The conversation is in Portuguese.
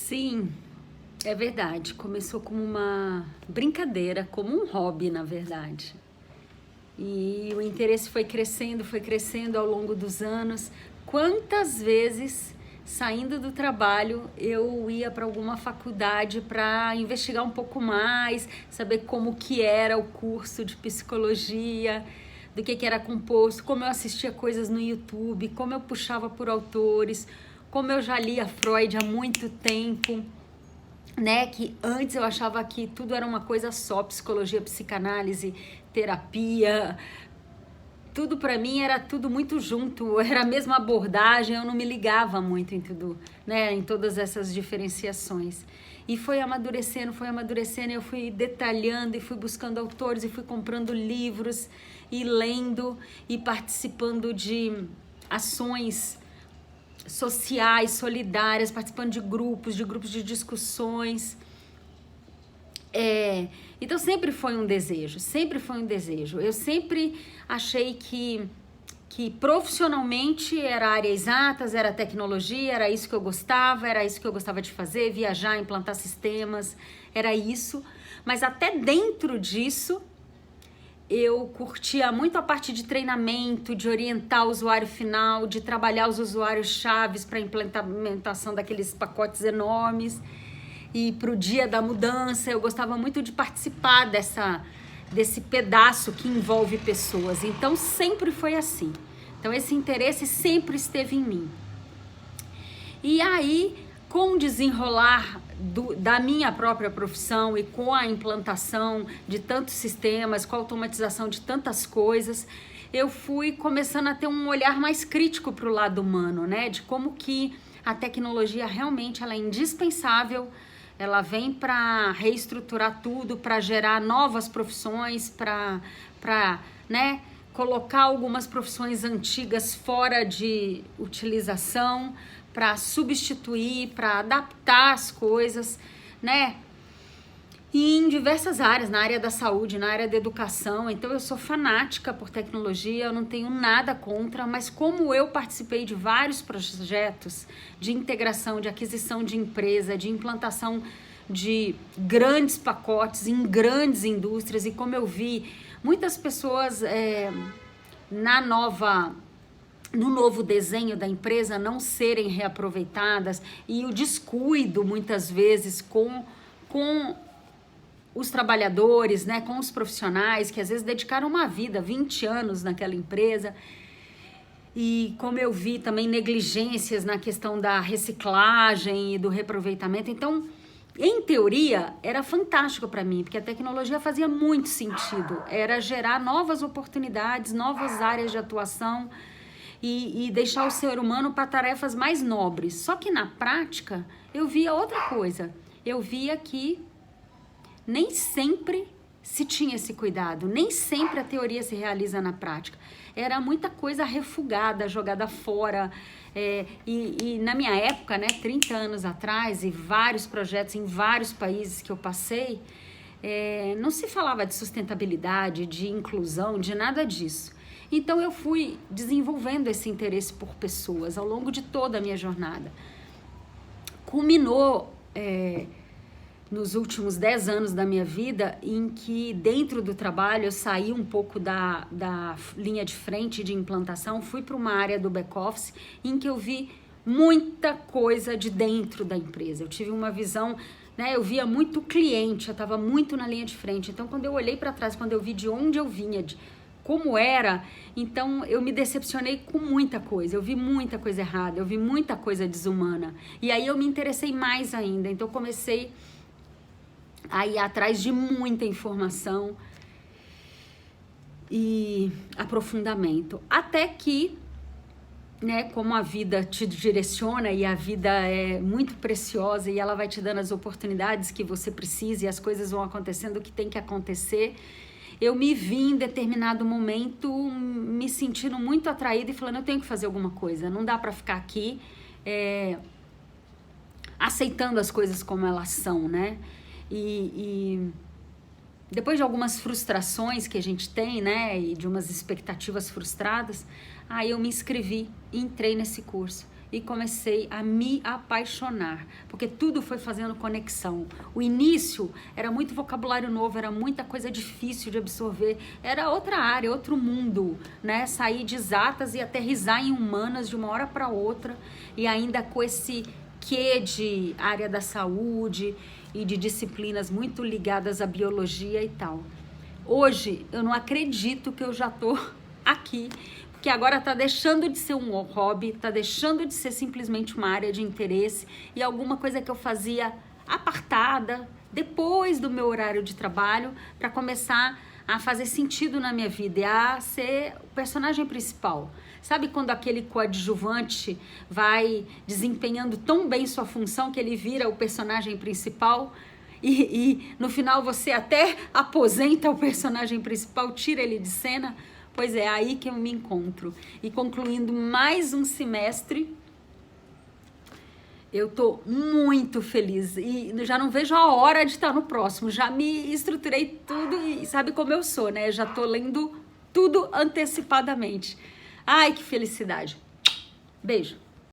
Sim, é verdade. Começou como uma brincadeira, como um hobby, na verdade. E o interesse foi crescendo ao longo dos anos. Quantas vezes, saindo do trabalho, eu ia para alguma faculdade para investigar um pouco mais, saber como que era o curso de psicologia, do que era composto, como eu assistia coisas no YouTube, como eu puxava por autores, como eu já lia Freud há muito tempo, né? Que antes eu achava que tudo era uma coisa só, psicologia, psicanálise, terapia, tudo para mim era tudo muito junto, era a mesma abordagem, eu não me ligava muito em tudo, né, em todas essas diferenciações. E foi amadurecendo, eu fui detalhando e fui buscando autores e fui comprando livros e lendo e participando de ações sociais, solidárias, participando de grupos de discussões. Então sempre foi um desejo, sempre foi um desejo. Eu sempre achei que profissionalmente era área exatas, era tecnologia, era isso que eu gostava de fazer, viajar, implantar sistemas, era isso. Mas até dentro disso, eu curtia muito a parte de treinamento, de orientar o usuário final, de trabalhar os usuários chaves para a implementação daqueles pacotes enormes. E para o dia da mudança, eu gostava muito de participar desse pedaço que envolve pessoas. Então, sempre foi assim. Então, esse interesse sempre esteve em mim. E aí, com o desenrolar da minha própria profissão e com a implantação de tantos sistemas, com a automatização de tantas coisas, eu fui começando a ter um olhar mais crítico para o lado humano, né? De como que a tecnologia realmente ela é indispensável. Ela vem para reestruturar tudo, para gerar novas profissões, para né, colocar algumas profissões antigas fora de utilização, para substituir, para adaptar as coisas, né? E em diversas áreas, na área da saúde, na área da educação. Então eu sou fanática por tecnologia, eu não tenho nada contra, mas como eu participei de vários projetos de integração, de aquisição de empresa, de implantação de grandes pacotes em grandes indústrias, e como eu vi muitas pessoas no novo desenho da empresa não serem reaproveitadas, e o descuido muitas vezes com os trabalhadores, né, com os profissionais que às vezes dedicaram uma vida, 20 anos naquela empresa. E como eu vi também negligências na questão da reciclagem e do reaproveitamento. Então, em teoria, era fantástico para mim, porque a tecnologia fazia muito sentido. Era gerar novas oportunidades, novas áreas de atuação e deixar o ser humano para tarefas mais nobres. Só que na prática, eu via outra coisa. Eu via que nem sempre se tinha esse cuidado, nem sempre a teoria se realiza na prática. Era muita coisa refugada, jogada fora. E na minha época, né, 30 anos atrás, e vários projetos em vários países que eu passei, não se falava de sustentabilidade, de inclusão, de nada disso. Então eu fui desenvolvendo esse interesse por pessoas ao longo de toda a minha jornada. Culminou nos últimos 10 anos da minha vida, em que dentro do trabalho eu saí um pouco da linha de frente de implantação, fui para uma área do back-office em que eu vi muita coisa de dentro da empresa. Eu tive uma visão, né, eu via muito o cliente, eu estava muito na linha de frente. Então, quando eu olhei para trás, quando eu vi de onde eu vinha, de como era, então eu me decepcionei com muita coisa, eu vi muita coisa errada, eu vi muita coisa desumana. E aí eu me interessei mais ainda, então eu comecei a ir atrás de muita informação e aprofundamento, até que, né, como a vida te direciona e a vida é muito preciosa e ela vai te dando as oportunidades que você precisa e as coisas vão acontecendo o que tem que acontecer, eu me vi em determinado momento me sentindo muito atraída e falando, eu tenho que fazer alguma coisa, não dá para ficar aqui aceitando as coisas como elas são, né? E depois de algumas frustrações que a gente tem, né, e de umas expectativas frustradas, aí eu me inscrevi e entrei nesse curso. e comecei a me apaixonar, porque tudo foi fazendo conexão. O início era muito vocabulário novo, era muita coisa difícil de absorver, era outra área, outro mundo, né? Sair de exatas e aterrissar em humanas de uma hora para outra, e ainda com esse quê de área da saúde e de disciplinas muito ligadas à biologia e tal. Hoje, eu não acredito que eu já tô aqui, que agora tá deixando de ser um hobby, tá deixando de ser simplesmente uma área de interesse e alguma coisa que eu fazia apartada, depois do meu horário de trabalho, para começar a fazer sentido na minha vida e a ser o personagem principal. Sabe quando aquele coadjuvante vai desempenhando tão bem sua função que ele vira o personagem principal? E no final você até aposenta o personagem principal, tira ele de cena? Pois é, aí que eu me encontro. E concluindo mais um semestre, eu tô muito feliz e já não vejo a hora de estar no próximo. Já me estruturei tudo e sabe como eu sou, né? Já tô lendo tudo antecipadamente. Ai, que felicidade. Beijo.